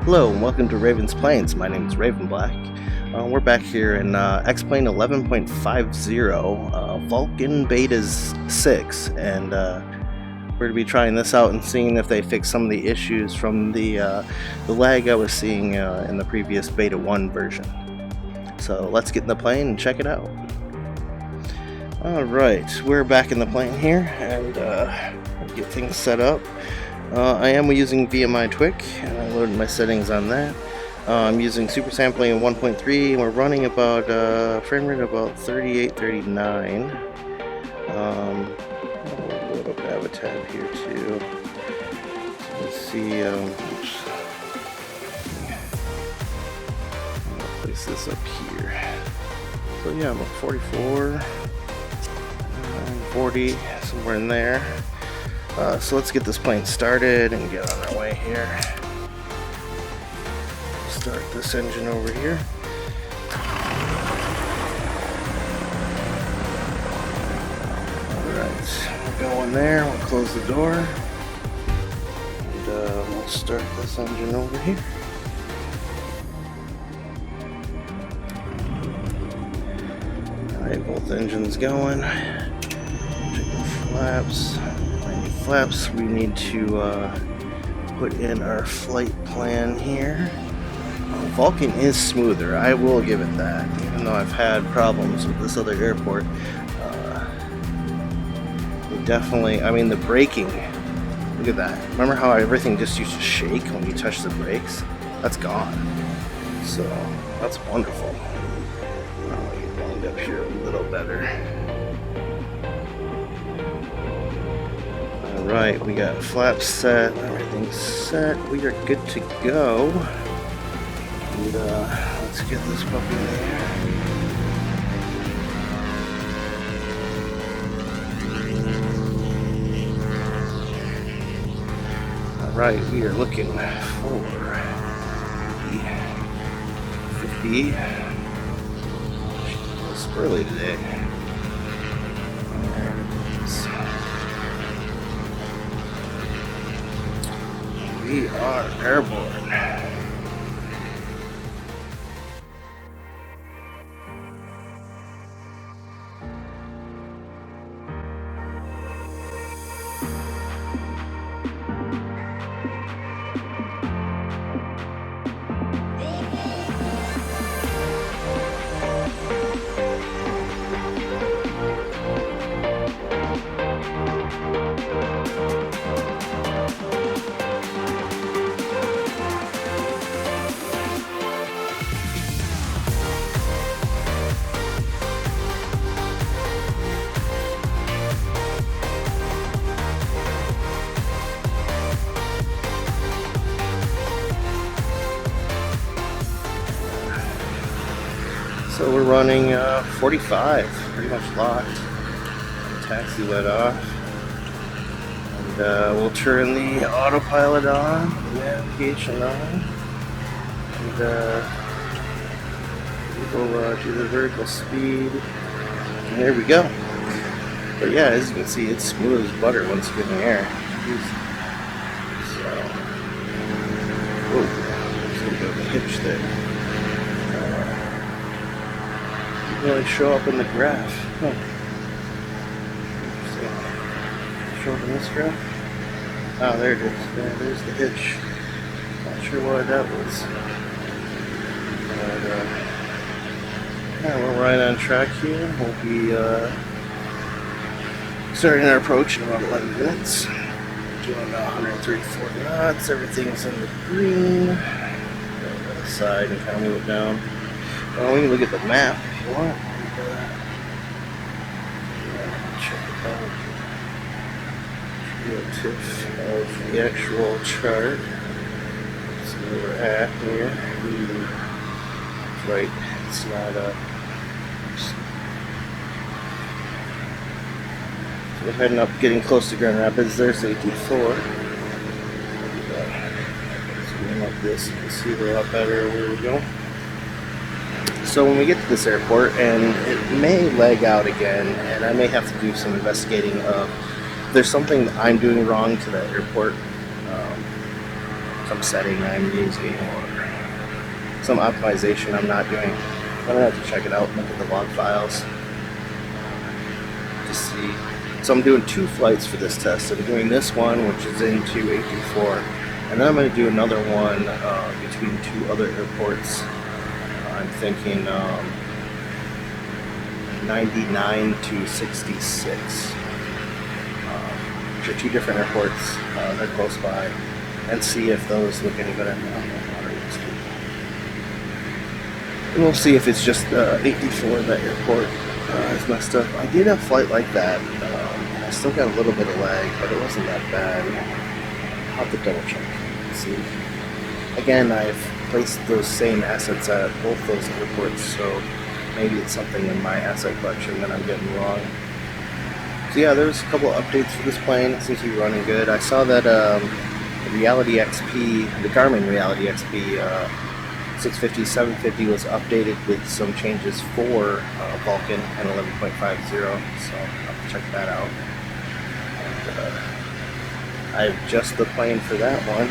Hello and welcome to Raven's Plains. My name is Raven Black. We're back here in X-Plane 11.50, Vulkan Beta 6, and we're going to be trying this out and seeing if they fix some of the issues from the lag I was seeing in the previous Beta 1 version. So let's get in the plane and check it out. Alright, we're back in the plane here, and get things set up. I am using VMI Twig, and I loaded my settings on that. I'm using super sampling in 1.3, and we're running about frame rate about 38, 39. I'll load up Avatab here too. So let's see. Oops. I'll place this up here. So yeah, about 44, 40, somewhere in there. So let's get this plane started and get on our way here. Start this engine over here. Alright, we're going there. We'll close the door. And we'll start this engine over here. Alright, both engines going. Check the flaps. Flaps, we need to put in our flight plan here. Vulkan is smoother, I will give it that, even though I've had problems with this other airport. Definitely, I mean, the braking, look at that. Remember how everything just used to shake when you touch the brakes? That's gone. So that's wonderful. I'll get lined up here a little better. Alright, we got flaps set, everything's set, we are good to go. And let's get this puppy in the air. Alright, we are looking for 50. It's early today. We are airborne. So we're running 45, pretty much locked. Taxi let off. And we'll turn the autopilot on, navigation on. And we'll do the vertical speed. And there we go. But yeah, as you can see, it's smooth as butter once you get in the air. So, whoa, there's a little bit of a hitch there. Really show up in the graph. Huh. Show up in this graph? Oh, there it is. There's the hitch. Not sure why that was. But, yeah, we're right on track here. We'll be starting our approach in about 11 minutes. Doing 134 knots. Everything's in the green. Go to the side and kind of move it down. Well, we can look at the map. What? Check it out. Relative of the actual chart. See where we're at here. Right, it's not so we're heading up, getting close to Grand Rapids. There's 84. Zoom up this, you can see a lot better where we're going. So when we get to this airport, and it may lag out again, and I may have to do some investigating of if there's something I'm doing wrong to that airport. some setting I'm using or some optimization I'm not doing. I'm gonna have to check it out and look at the log files to see. So I'm doing 2 flights for this test. I'm doing this one, which is into 824, and then I'm going to do another one between 2 other airports. I'm thinking 99 to 66, which are 2 different airports. They're close by, and see if those look any better. And we'll see if it's just 824, that airport is messed up. I did a flight like that. I still got a little bit of lag, but it wasn't that bad. I'll have to double check. See. Again, I've placed those same assets at both those airports, so maybe it's something in my asset collection that I'm getting wrong. So yeah, there's a couple of updates for this plane. It seems to be running good. I saw that Reality XP, the Garmin Reality XP 650, 750 was updated with some changes for Vulkan and 11.50, so I'll have to check that out. And, I have just the plane for that one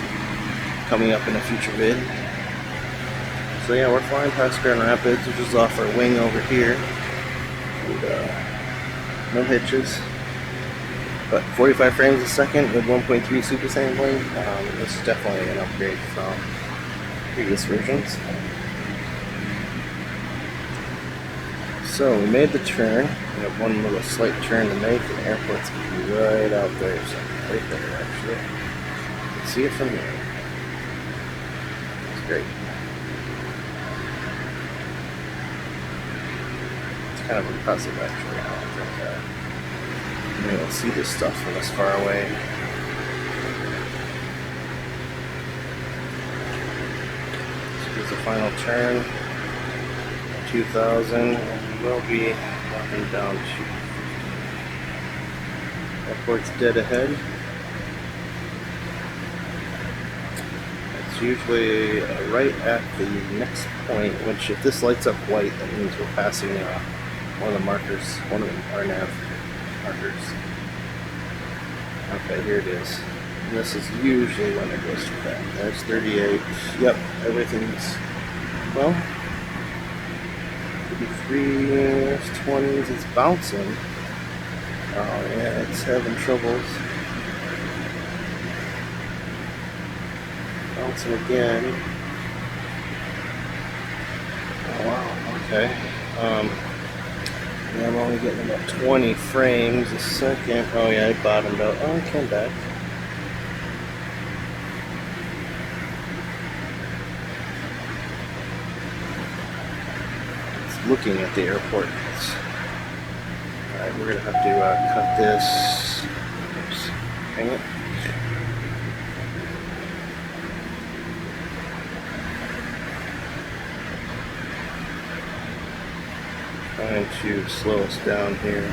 coming up in a future vid. So yeah, we're flying past Grand Rapids, which is off our wing over here. And, no hitches. But 45 frames a second with 1.3 super sampling. This is definitely an upgrade from previous versions. So we made the turn. We have one little slight turn to make, and the airport's right out there, so right there actually. You can see it from here. It's great. It's kind of impressive actually. I don't think you don't see this stuff from this far away. Here's the final turn, 2000, and we'll be walking down to airport's dead ahead. It's usually right at the next point, which if this lights up white, that means we're passing one of the markers, one of our nav markers. Okay, here it is. And this is usually when it goes to that. There's 38. Yep, everything's, well, 53, 20s, it's bouncing. Oh yeah, it's having troubles. Bouncing again. Oh wow, okay. Yeah, I'm only getting about 20 frames a second. Oh yeah, it bottomed out. Oh, it came back. Looking at the airport. Alright, we're gonna have to cut this. Oops, hang it. Trying to slow us down here.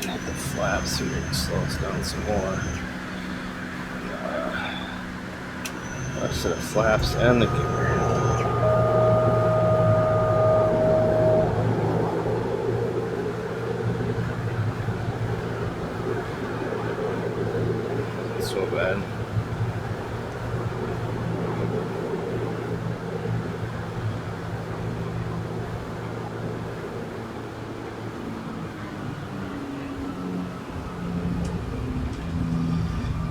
Hit the flaps, so we're going to slow us down some more. Left set of flaps and the gear. Not so bad.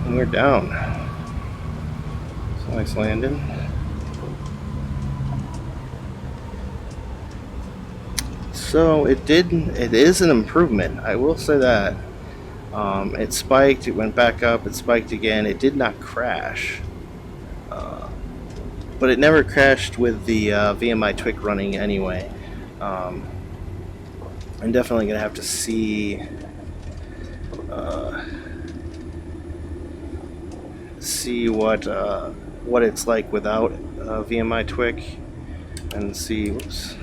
And we're down. It's a nice landing. So it is an improvement. I will say that. It spiked, it went back up, it spiked again. It did not crash. But it never crashed with the VMI TWIC running anyway. I'm definitely going to have to see what it's like without VMI TWIC and see. Whoops.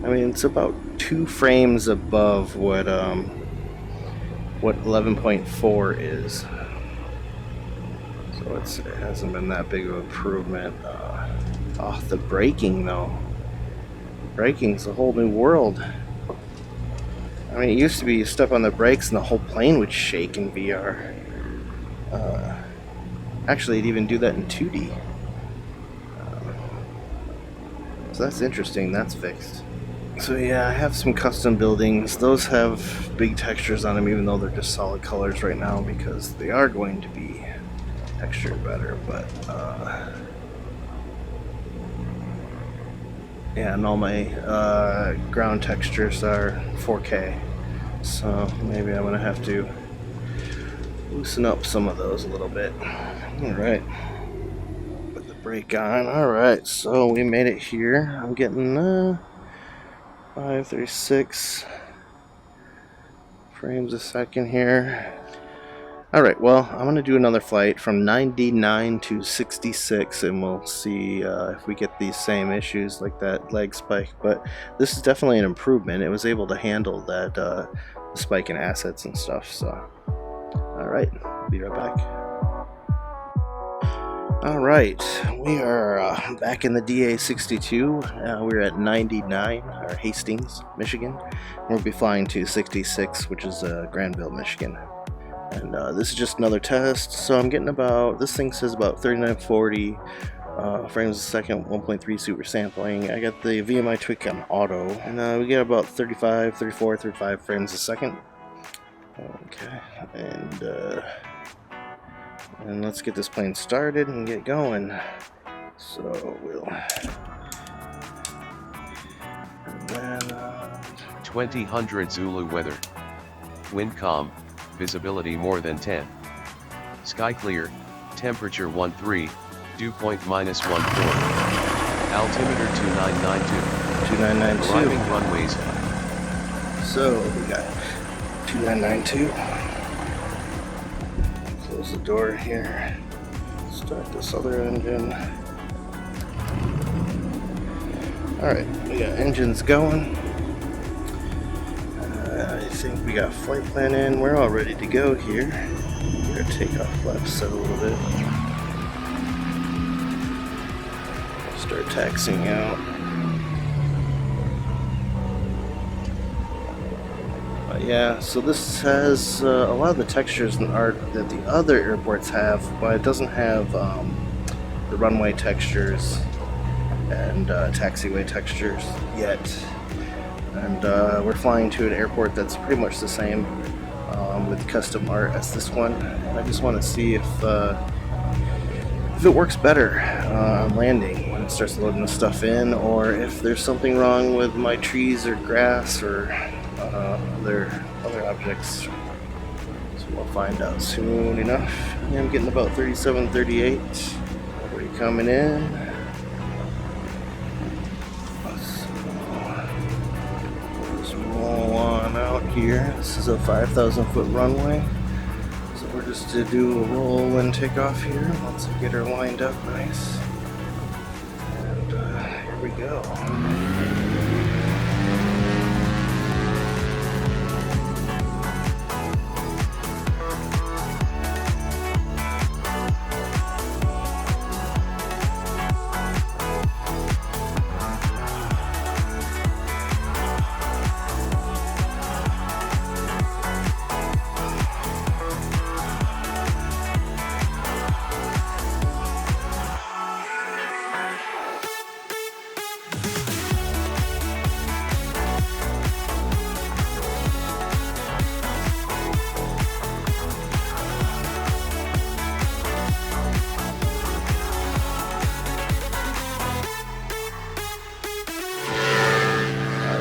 I mean, it's about 2 frames above what 11.4 is. so it hasn't been that big of an improvement. The braking though. Braking's a whole new world. I mean, it used to be you step on the brakes and the whole plane would shake in VR. Actually, it'd even do that in 2D. So that's interesting, that's fixed. So yeah, I have some custom buildings. Those have big textures on them, even though they're just solid colors right now, because they are going to be textured better. But yeah, and all my ground textures are 4K. So maybe I'm gonna have to loosen up some of those a little bit. Alright. Put the brake on. Alright, so we made it here. I'm getting 536 frames a second here. Alright, well, I'm going to do another flight from 99 to 66, and we'll see if we get these same issues like that lag spike. But this is definitely an improvement. It was able to handle that spike in assets and stuff. So, alright, be right back. Alright, we are back in the DA62. We're at 99, or Hastings, Michigan. We'll be flying to 66, which is Granville, Michigan. And this is just another test, so I'm getting about, this thing says about 3940 frames a second, 1.3 super sampling. I got the VMI Tweak on auto, and we get about 35, 34, 35 frames a second. Okay, and let's get this plane started and get going. So we'll... And then, 2000 Zulu weather. Wind calm, visibility more than 10. Sky clear, temperature 13, dew point -14. Altimeter 2992. 2992. Arriving runways. So we got 2992. Close the door here. Start this other engine. Alright, we got engines going. I think we got flight plan in. We're all ready to go here. Get our takeoff flaps set a little bit. Start taxiing out. Yeah, so this has a lot of the textures that the other airports have, but it doesn't have the runway textures and taxiway textures yet. And we're flying to an airport that's pretty much the same with custom art as this one. I just want to see if it works better on landing when it starts loading the stuff in, or if there's something wrong with my trees or grass or other objects. So we'll find out soon enough. Yeah, I'm getting about 37, 38. Nobody coming in. Just roll on out here. This is a 5,000 foot runway. So we're just to do a roll and take off here once we get her lined up nice. And here we go.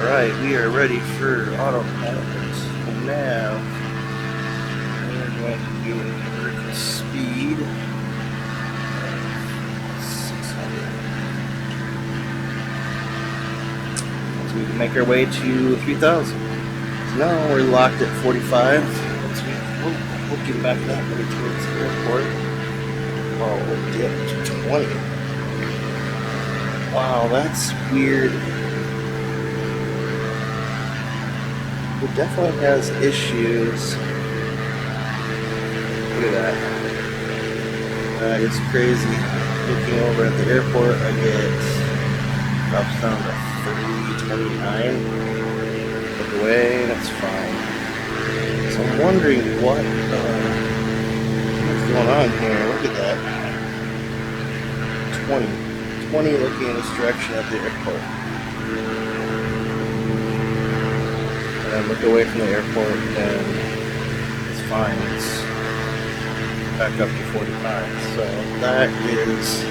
Alright, we are ready for autopilot. And now we're going to do a vertical speed of 600. So we can make our way to 3,000. So now we're locked at 45. We'll get back that way towards the airport. Oh, we'll get to 20. Wow, that's weird. It definitely has issues. Look at that. It's crazy. Looking over at the airport, I get drops down to 329. Look away, that's fine. So I'm wondering what's going on here. Look at that. 20 looking in this direction at the airport. And I look away from the airport and it's fine. It's back up to 45. So that is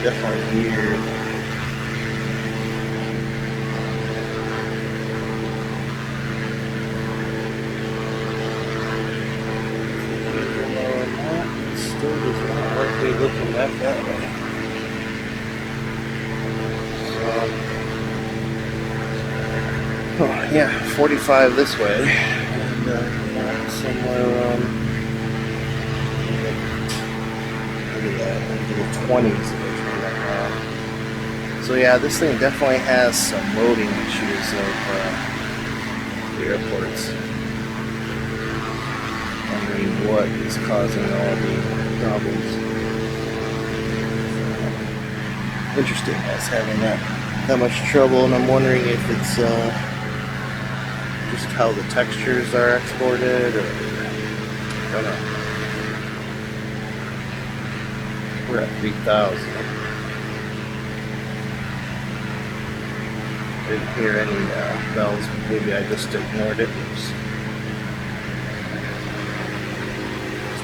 definitely weird. It still does not like me looking back that way. Oh, yeah, 45 this way, and somewhere around, look at that, into the 20s if I turn that around. So yeah, this thing definitely has some loading issues of the airports. Wondering what is causing all the problems. Interesting, it's having that much trouble, and I'm wondering if it's just how the textures are exported, or I don't know. We're at 3,000. Didn't hear any bells. Maybe I just ignored it.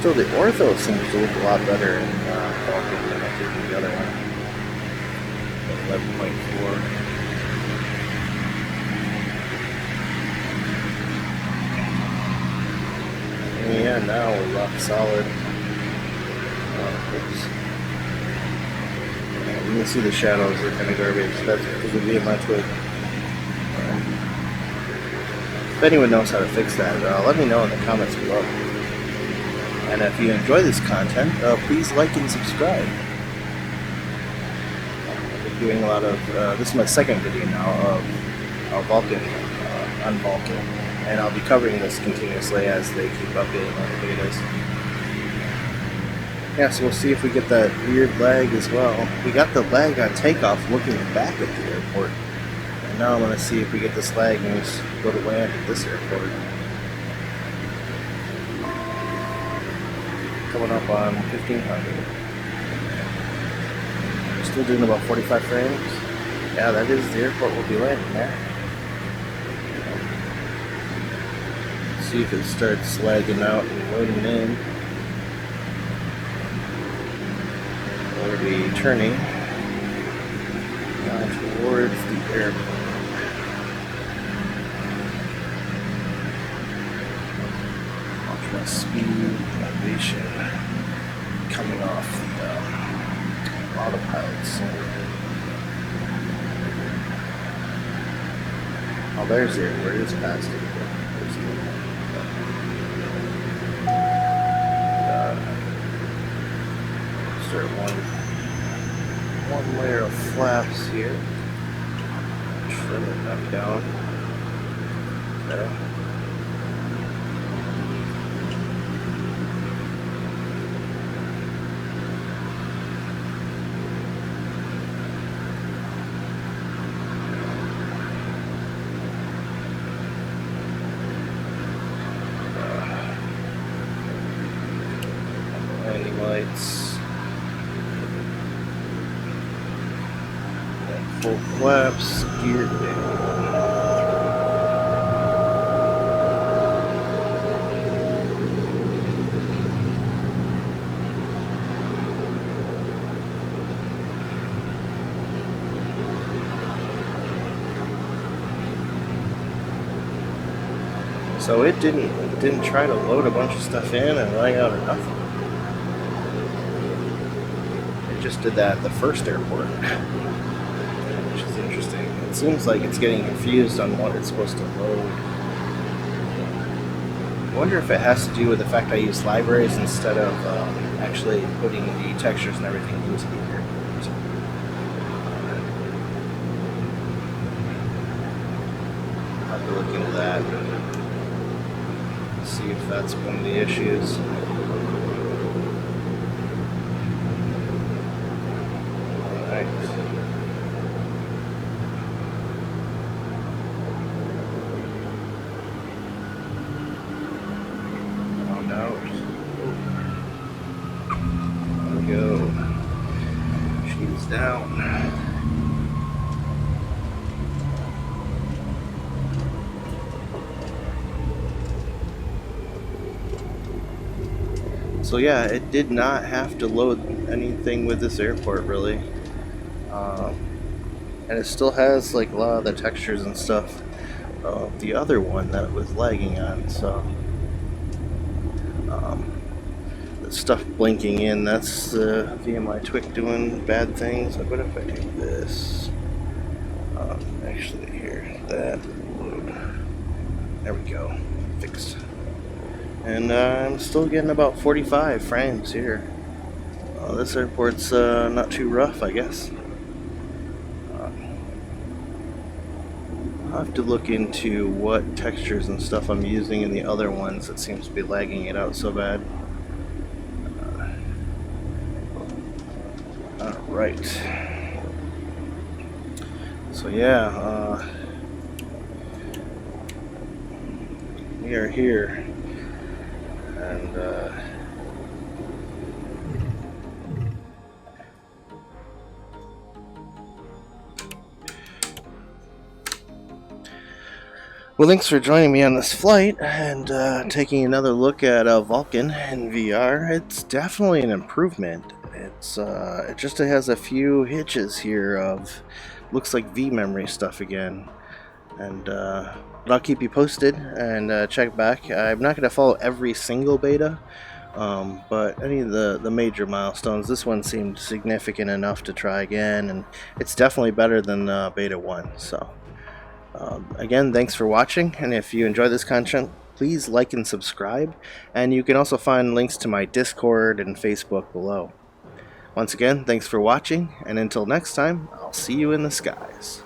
Still, the ortho seems to look a lot better in Vulkan than I did in the other one. 11.4. Yeah, now we're rock solid. Oops. You can see the shadows are kind of garbage. That's because of VMI twig. If anyone knows how to fix that, let me know in the comments below. And if you enjoy this content, please like and subscribe. I've been doing a lot of, this is my second video now of Vulkan, on Vulkan. And I'll be covering this continuously as they keep updating on the betas. Yeah, so we'll see if we get that weird lag as well. We got the lag on takeoff looking back at the airport. And now I'm going to see if we get this lag and just go to land at this airport. Coming up on 1500. We're still doing about 45 frames. Yeah, that is the airport we'll be landing at. See if it starts lagging out and loading in. We'll be turning down towards the airport. Watch my speed, elevation coming off the autopilots. Oh, there's the airport. It's past it. Start one layer of flaps here. Trim it back down. Okay. Landing lights. Full flaps, gear down. So it didn't try to load a bunch of stuff in and lag out or nothing. It just did that at the first airport. Interesting. It seems like it's getting confused on what it's supposed to load. I wonder if it has to do with the fact I use libraries instead of actually putting the textures and everything into the airport. I'll have to look into that. See if that's one of the issues. Oh no. There we go. She's down. So yeah, it did not have to load anything with this airport really, and it still has like a lot of the textures and stuff of the other one that it was lagging on. So the stuff blinking in, that's the VMI Twick doing bad things. What if I do this? Actually, here, that load. There we go, fixed. And I'm still getting about 45 frames here. This airport's not too rough, I guess. I'll have to look into what textures and stuff I'm using in the other ones that seems to be lagging it out so bad. Alright. So yeah, we are here. And well, thanks for joining me on this flight and taking another look at Vulkan in VR. It's definitely an improvement. It just has a few hitches here of looks like V memory stuff again, and but I'll keep you posted and check back. I'm not going to follow every single beta, but any of the major milestones. This one seemed significant enough to try again, and it's definitely better than beta 1. So again, thanks for watching, and if you enjoy this content, please like and subscribe, and you can also find links to my Discord and Facebook below. Once again, thanks for watching, and until next time, I'll see you in the skies.